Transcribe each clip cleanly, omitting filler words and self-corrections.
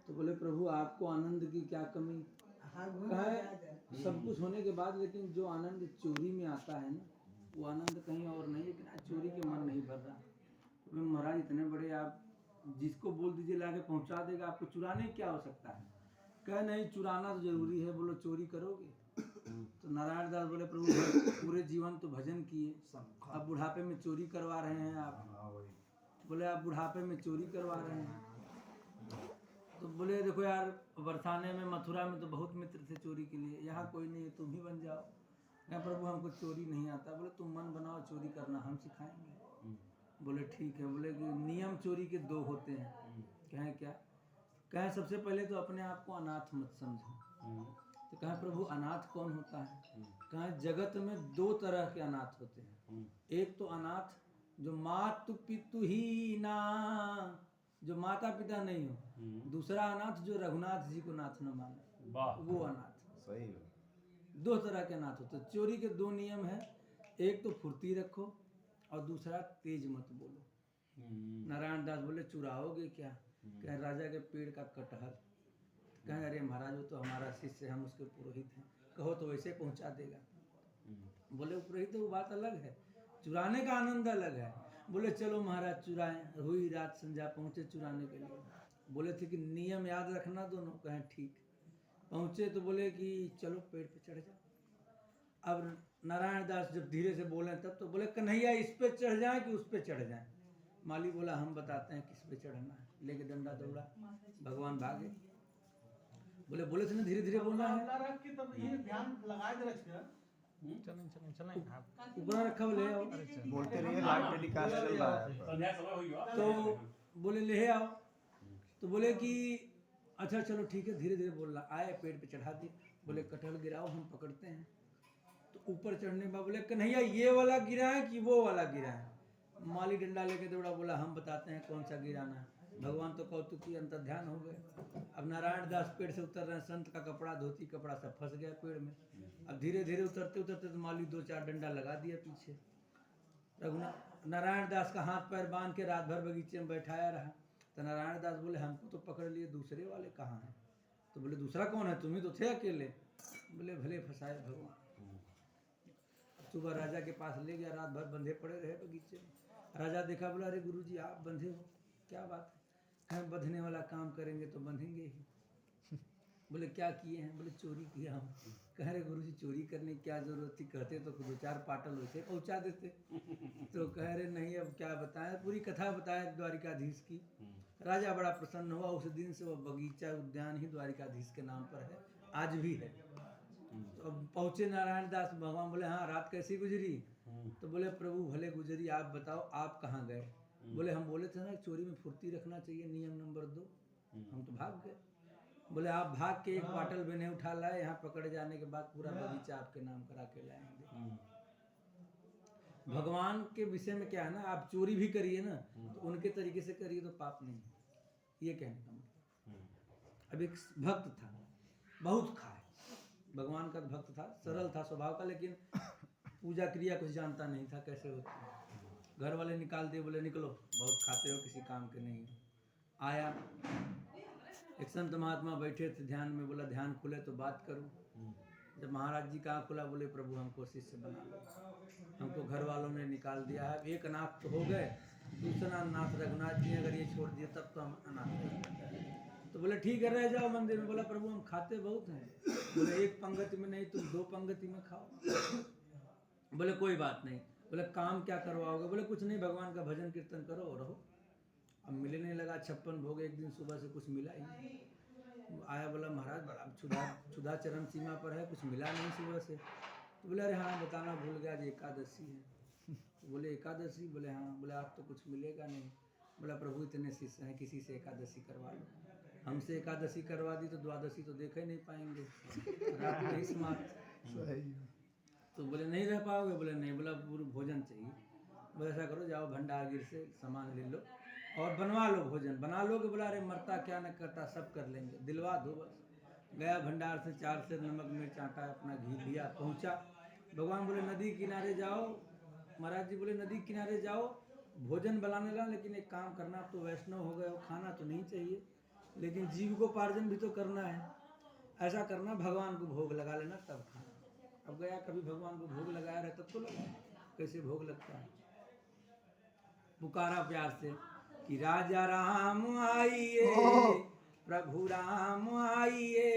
तो बोले प्रभु आपको आनंद की क्या कमी? कहे सब कुछ होने के बाद लेकिन जो आनंद चोरी में आता है ना, वो आनंद कहीं और नहीं, लेकिन आज चोरी के मन नहीं भर रहा। तो महाराज इतने बड़े, आप जिसको बोल दीजिए लाके पहुंचा देगा, आपको चुराने की क्या आवश्यकता है? कहे नहीं चुराना तो जरूरी है। बोलो चोरी करोगे? तो नारायण दास बोले प्रभु पूरे जीवन तो भजन किए, अब बुढ़ापे में चोरी करवा रहे हैं आप। बोले आप बुढ़ापे में चोरी करवा रहे हैं। तो बोले देखो यार, बरसाने में मथुरा में तो बहुत मित्र थे चोरी के लिए, यहाँ कोई नहीं है, तुम ही बन जाओ। कहा प्रभु हमको चोरी नहीं आता। बोले तुम मन बनाओ चोरी करना, हम सिखाएंगे। बोले ठीक है। बोले कि नियम चोरी के दो होते हैं। कहें क्या? कहें सबसे पहले तो अपने आप को अनाथ मत समझो। तो कहें प्रभु अनाथ कौन होता है? कहें जगत में दो तरह के अनाथ होते हैं। एक तो अनाथ जो मातु पितु ही ना, जो माता पिता नहीं हो। दूसरा अनाथ जो रघुनाथ जी को नाथ न माने, वो अनाथ। सही। दो तरह के अनाथ होते। चोरी के दो नियम है, एक तो फुर्ती रखो और दूसरा तेज मत बोलो। नारायण दास बोले चुराओगे क्या? कहें राजा के पेड़ का कटहल। कहें अरे महाराज वो तो हमारा शिष्य, हम उसके पुरोहित हैं, कहो तो वैसे पहुंचा देगा। बोले पुरोहित वो बात अलग है, चुराने का आनंद अलग है। बोले चलो महाराज चुराएं। हुई रात संध्या, पहुंचे चुराने के लिए। बोले थे कि नियम याद रखना दोनों। कहें ठीक। पहुंचे तो बोले कि चलो पेड़ पे चढ़ जाओ। अब नारायण दास जब धीरे से बोले तब तो बोले कन्हैया इस पे चढ़ जाए कि उस पे चढ़ जाए? माली बोला हम बताते हैं किस पे चढ़ना है। लेके डंडा दौड़ा, भगवान भागे। बोले बोले थे ना धीरे धीरे बोलना है। ऊपर रखा बोले आओ, बोलते रहिए, लाइव टेलीकास्ट चल रहा है। तो बोले ले आओ। तो बोले कि अच्छा चलो ठीक है, धीरे धीरे बोलना। आए पेड़ पे चढ़ा दी। बोले कटहल गिराओ हम पकड़ते हैं। तो ऊपर चढ़ने के बाद बोले कन्हैया ये वाला गिरा है कि वो वाला गिरा है? माली डंडा लेके दौड़ा, बोला हम बताते हैं कौन सा गिराना है। भगवान तो कौतुकी अंतर्ध्यान हो गए। अब नारायण दास पेड़ से उतर रहे हैं, संत का कपड़ा धोती कपड़ा सब फंस गया पेड़ में। अब धीरे धीरे उतरते उतरते तो माली दो चार डंडा लगा दिया पीछे। रघुनाथ नारायण दास का हाथ पैर बांध के रात भर बगीचे में बैठाया रहा। तो नारायण दास बोले हमको तो पकड़ लिए, दूसरे वाले कहाँ हैं? तो बोले दूसरा कौन है? तुम ही तो थे अकेले। बोले भले फंसाए भगवान। सुबह राजा के पास ले गया, रात भर बंधे पड़े रहे बगीचे में। राजा देखा, बोला अरे गुरुजी आप बंधे हो, क्या बात है? हम बंधने वाला काम करेंगे तो बंधेंगे ही। बोले क्या किए हैं? बोले चोरी किया हूँ। कह रहे गुरुजी चोरी करने की क्या जरूरत थी, कहते तो दो चार पाटल वैसे पहुंचा देते। तो कह रहे नहीं अब क्या बताएं, पूरी कथा बताए द्वारिकाधीश की। राजा बड़ा प्रसन्न हुआ। उस दिन से वो बगीचा उद्यान ही द्वारिकाधीश के नाम पर है, आज भी है। तो अब पहुंचे नारायण दास, भगवान बोले हाँ रात कैसी गुजरी? तो बोले प्रभु भले गुजरी, आप बताओ आप कहाँ गए? बोले हम बोले थे ना चोरी में फुर्ती रखना चाहिए, नियम नंबर 2, हम तो भाग गए। बोले आप भाग के एक पाटल भी नहीं उठा लाए, यहाँ पकड़े जाने के बाद पूरा बगीचा आपके नाम करा के लाएंगे। भगवान के विषय में क्या है ना, आप चोरी भी करिए ना तो उनके तरीके से करिए तो पाप नहीं है, ये कहने का मतलब। अब एक भक्त था, बहुत खाए, भगवान का भक्त था, सरल था स्वभाव का, लेकिन पूजा क्रिया कुछ जानता नहीं था कैसे होती है। घर वाले निकाल दिए, बोले निकलो बहुत खाते हो, किसी काम के नहीं हो। आया एक संत महात्मा बैठे थे ध्यान में, बोला ध्यान खुले तो बात करूं। जब महाराज जी का आँख खुला, बोले प्रभु हमको शिष्य बना लो, हमको घर वालों ने निकाल दिया है। एक नाथ तो हो गए, दूसरा नाथ रघुनाथ जी अगर ये छोड़ दिए तब तो हम अनाथ रहेंगे। तो बोले ठीक है रह जाओ मंदिर में। बोला प्रभु हम खाते बहुत हैं। बोले एक पंगति में नहीं तुम 2 पंगति में खाओ। बोले कोई बात नहीं। बोले काम क्या करवाओगे? बोले कुछ नहीं, भगवान का भजन कीर्तन करो और रहो। अब मिलने लगा 56 भोग, एक दिन सुबह से कुछ मिला ही नहीं। आया बोला महाराज बड़ा क्षुधा चरम सीमा पर है, कुछ मिला नहीं सुबह से। तो बोले अरे हाँ बताना भूल गया, आज एकादशी है। तो बोले एकादशी? बोले हाँ। बोले आज तो कुछ मिलेगा नहीं। बोला प्रभु इतने शिष्य हैं, किसी से एकादशी करवा लो। हमसे एकादशी करवा दी तो द्वादशी तो देख ही नहीं पाएंगे, रात में ही समाप्त। तो बोले नहीं रह पाओगे? बोले नहीं। बोला पूरा भोजन चाहिए। बोले ऐसा करो जाओ भंडारगिर से सामान ले लो और बनवा लो, भोजन बना लोगे? बोला अरे मरता क्या न करता, सब कर लेंगे, दिलवा दो बस। गया भंडार से 4 सेर नमक मिर्च आटा अपना घी लिया, पहुंचा। भगवान बोले नदी किनारे जाओ। महाराज जी बोले नदी किनारे जाओ, भोजन बनाने ला, लेकिन एक काम करना, अब तो वैष्णव हो गए हो, खाना तो नहीं चाहिए। लेकिन जीविकोपार्जन भी तो करना है। ऐसा करना, भगवान को भोग लगा लेना तब खाना। अब गया कभी भगवान को भोग लगाया रहे तब तो लगा, कैसे भोग लगता है। पुकारा प्यार से कि राजा राम आइए, प्रभु राम आइए,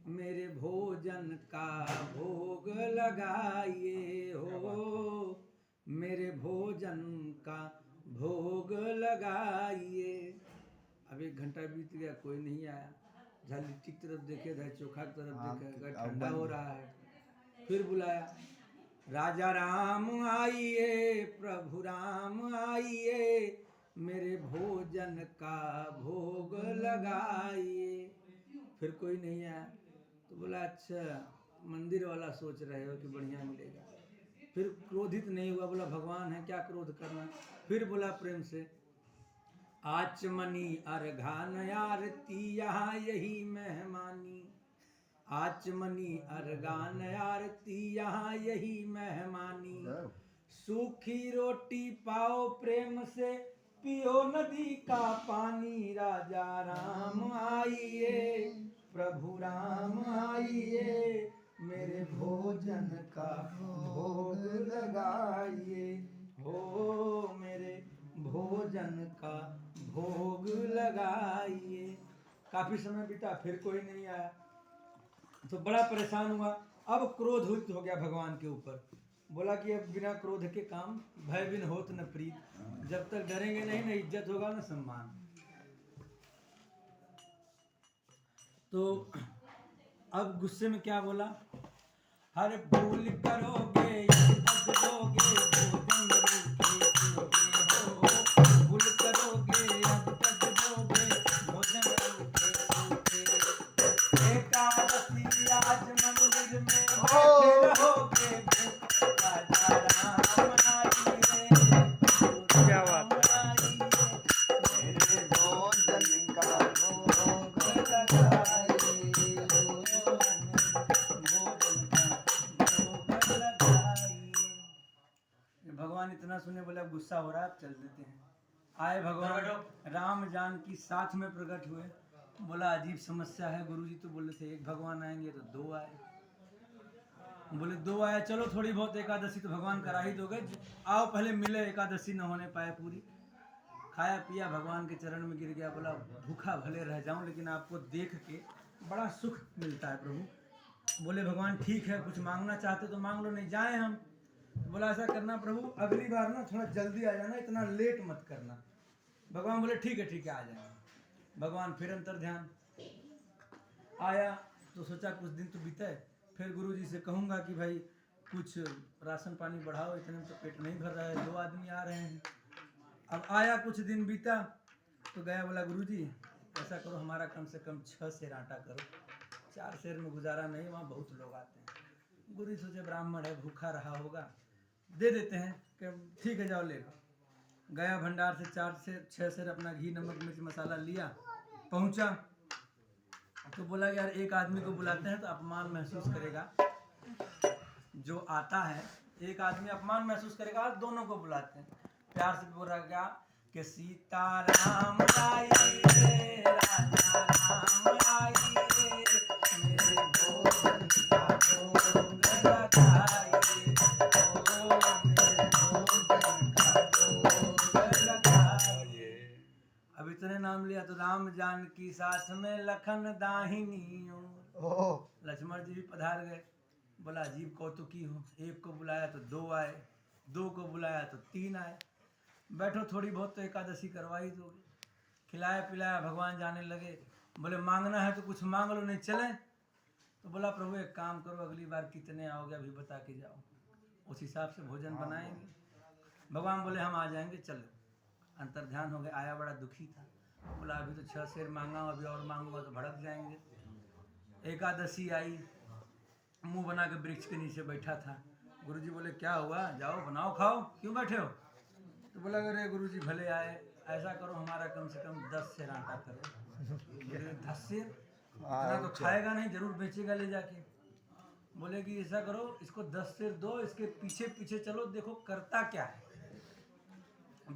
मेरे भोजन का भोग लगाइए हो, मेरे भोजन का भोग लगाइए। अब 1 घंटा बीत गया, कोई नहीं आया। जहाँ लिट्टी की तरफ देखे, इधर चोखा की तरफ देखे, ठंडा हो रहा है। फिर बुलाया, राजा राम आइए, प्रभु राम आइए, मेरे भोजन का भोग लगाइए। फिर कोई नहीं आया तो बोला अच्छा मंदिर वाला सोच रहे हो कि बढ़िया मिलेगा। फिर क्रोधित नहीं हुआ, बोला भगवान है क्या क्रोध करना। फिर बोला प्रेम से, आचमनी अर्घान आरती यहाँ यही मेहमानी, आचमनी अर्घान आरती यहाँ यही मेहमानी, सूखी रोटी पाओ प्रेम से, पियो नदी का पानी, राजा राम आइए, प्रभु राम आइए, मेरे भोजन का भोग लगाइए हो, मेरे भोजन का भोग लगाइए। काफी समय बीता, फिर कोई नहीं आया तो बड़ा परेशान हुआ। अब क्रोधित हो गया भगवान के ऊपर, बोला कि अब बिना क्रोध के काम, भय बिन होत न प्रीत। जब तक डरेंगे नहीं, न इज्जत होगा न सम्मान। तो अब गुस्से में क्या बोला, हर भूल करोगे बदलोगे, भोजन रूठे हो, भूल करोगे अब बदलोगे, भोजन रूठे। एकादशी आज मंदिर में बैठे रहोगे, राजा राम आइए, क्या बात है। मेरे भोजन का भोग लगाइए, भगवान इतना सुने बोले अब गुस्सा हो रहा है, अब चल देते हैं। आए भगवान राम जानकी साथ में प्रकट हुए। बोला अजीब समस्या है गुरुजी, तो बोले थे 1 भगवान आएंगे तो 2 आए। बोले 2 आए, चलो थोड़ी बहुत एकादशी तो भगवान करा ही दोगे, आओ पहले मिले, एकादशी न होने पाए पूरी। खाया पिया, भगवान के चरण में गिर गया। बोला भूखा भले रह जाऊं लेकिन आपको देख के बड़ा सुख मिलता है प्रभु। बोले भगवान ठीक है, कुछ मांगना चाहते तो मांग लो, नहीं जाए हम। तो बोला ऐसा करना प्रभु, अगली बार ना थोड़ा जल्दी आ जाना, इतना लेट मत करना। भगवान बोले ठीक है आ जाएंगे। भगवान फिर अंतर ध्यान आया तो सोचा कुछ दिन तो बीते, फिर गुरुजी से कहूँगा कि भाई कुछ राशन पानी बढ़ाओ, इतने में तो पेट नहीं भर रहा है, 2 आदमी आ रहे हैं। अब आया, कुछ दिन बीता तो गया, बोला गुरुजी ऐसा करो हमारा कम से कम 6 सेर आटा करो, 4 सेर में गुजारा नहीं, वहाँ बहुत लोग आते हैं। गुरु सोचे ब्राह्मण है, भूखा रहा होगा, दे देते हैं कि ठीक है जाओ ले लो। गया भंडार से 4 से 6 सेर अपना घी नमक मिर्च मसाला लिया, पहुंचा तो बोला यार 1 आदमी को बुलाते हैं तो अपमान महसूस करेगा, जो आता है 1 आदमी अपमान महसूस करेगा, दोनों को बुलाते हैं। प्यार से बोला गया कि सीताराम आइए, राजा राम आइए, मेरे भोजन का भोग लगाइए, मेरे भोजन का भोग लगाइए। अब इतने नाम लिया तो राम जानकी साथ में लखन दाहिनी ओर, लक्ष्मण जी भी पधार गए। बोला अजीब कौतुकी हो, 1 को बुलाया तो 2 आए, 2 को बुलाया तो 3 आए। बैठो थोड़ी बहुत तो एकादशी करवाई दोगे। खिलाया पिलाया, भगवान जाने लगे। बोले मांगना है तो कुछ मांग लो, नहीं चले। तो बोला प्रभु एक काम करो, अगली बार कितने आओगे अभी बता के जाओ, उस हिसाब से भोजन बनाएंगे। भगवान बोले हम आ जाएंगे, चलो। अंतर ध्यान हो गया। आया बड़ा दुखी था, बोला अभी तो 6 सेर मांगा हूँ, अभी और मांगूंगा तो भड़क जाएंगे। एकादशी आई, मुंह बना के वृक्ष के नीचे बैठा था। गुरुजी बोले क्या हुआ, जाओ बनाओ खाओ, क्यों बैठे हो। तो बोला अरे गुरुजी भले आए, ऐसा करो हमारा कम से कम 10 सेर आटा करो। 10 सेर इतना तो खाएगा नहीं, जरूर बेचेगा ले जाके। बोले कि ऐसा करो इसको 10 सेर दो, इसके पीछे पीछे चलो, देखो करता क्या है।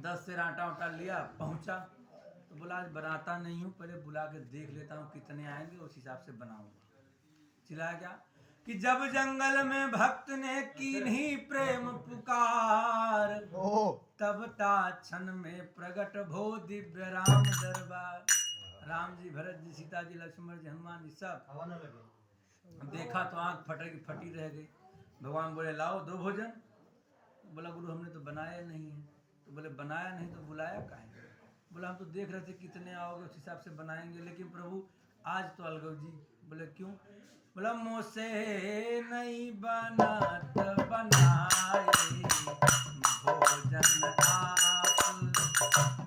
10 सेर आटा उटा लिया, पहुंचा तो बोला आज बनाता नहीं हूँ, पहले बुला के देख लेता हूँ कितने आएंगे, उस हिसाब से बनाऊंगा। चिल्लाया क्या कि जब जंगल में भक्त ने कीन्ही प्रेम पुकार, तब ताक्षण में प्रगट भो दिव्य राम दरबार। राम जी, भरत जी, सीता जी, लक्ष्मण जी, हनुमान जी सब देखा तो आंख फटी रह गई। भगवान बोले लाओ दो भोजन। बोला गुरु हमने तो बनाया नहीं है। तो बोले बनाया नहीं तो बुलाया काहे? बोला हम तो देख रहे थे कितने आओगे, उस हिसाब से बनाएंगे, लेकिन प्रभु आज तो अलगव जी। बोले क्यों? बोला मुझसे नहीं बनत बनाए भोजन, आप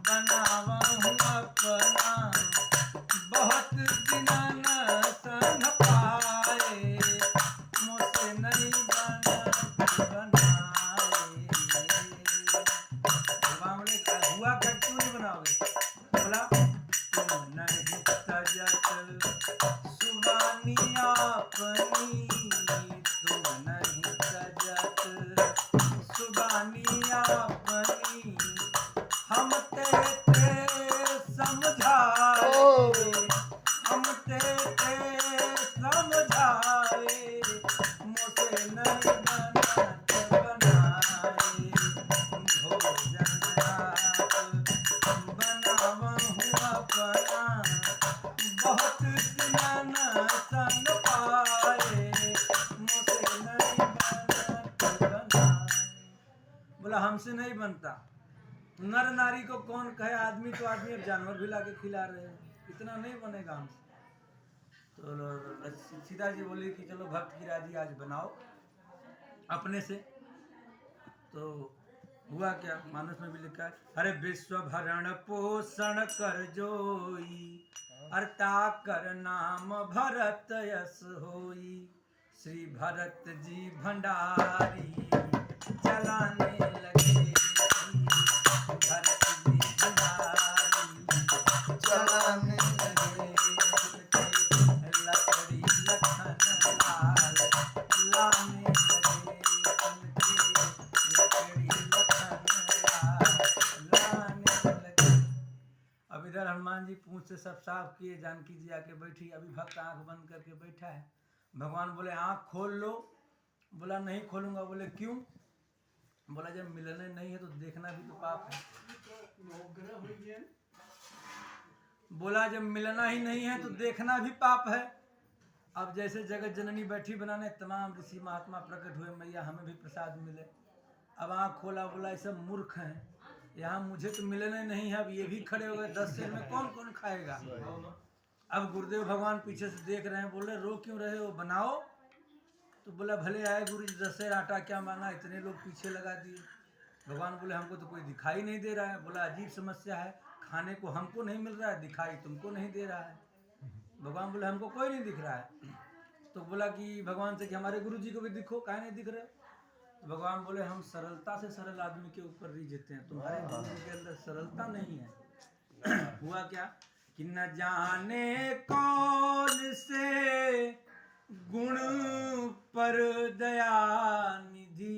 बनावहु अपना, बहुत दिना न सन पाए, मुझसे नहीं बनत बनाए। भगवान बोले हुआ क्या, क्यों नहीं बनाओगे? बोला तुम नहीं तजत सुबानी अपनी, तुम नहीं तजत सुबानी अपनी, हम ते समझाए, हम ते समझाए, मुझसे नहीं बनत बनाए भोजन, आप बनावहु अपना, बहुत दिना न सन पाए, मुझसे नहीं बनत बनाए। बोला हमसे नहीं बनता। नर नारी को कौन कहे, आदमी तो आदमी, अब जानवर भी लाके खिला रहे हैं, इतना नहीं बनेगा हमसे। तो सीता जी बोली कि चलो भक्त की राजी आज बनाओ अपने से। तो हुआ क्या, मानस में भी लिखा है, अरे विश्व भरण पोषण कर जोई, अर्ता कर नाम भरत यश होई, श्री भरत जी भंडारी चलाने लगे, भरत जी भंडारी चलाने लगे, लकड़ी लखन लाल लाने लगे, लकड़ी लखन लाल लाने लगे। अब इधर हनुमान जी पूंछ से सब साफ किए, जानकी जी आके बैठी, अभी भक्त आंख बंद करके बैठा है। भगवान बोले आंख खोल लो। बोला नहीं खोलूंगा। बोले क्यों? बोला जब मिलने नहीं है तो देखना भी तो पाप है। बोला जब मिलना ही नहीं है तो देखना भी पाप है। अब जैसे जगत जननी बैठी बनाने, तमाम ऋषि महात्मा प्रकट हुए, मैया हमें भी प्रसाद मिले। अब आँख खोला, बोला ये सब मूर्ख हैं, यहाँ मुझे तो मिलने नहीं है, अब ये भी खड़े हो गए, 10 सेर में कौन कौन खाएगा। अब गुरुदेव भगवान पीछे से देख रहे हैं, बोले रो क्यों रहे हो, बनाओ। तो बोला भले आए गुरु जी, 10 सेर आटा क्या मांगा, इतने लोग पीछे लगा दिए। भगवान बोले हमको तो कोई दिखाई नहीं दे रहा है। बोला अजीब समस्या है, खाने को हमको नहीं मिल रहा है, दिखाई तुमको नहीं दे रहा है। भगवान बोले हमको कोई नहीं दिख रहा है। तो बोला कि भगवान से कि हमारे गुरु जी को भी दिखो, काहे नहीं दिख रहे? तो भगवान बोले हम सरलता से सरल आदमी के ऊपर रीझते हैं, तुम्हारे गुरु जी के अंदर सरलता नहीं है। हुआ क्या कि न जाने कौन से गुण पर दया निधि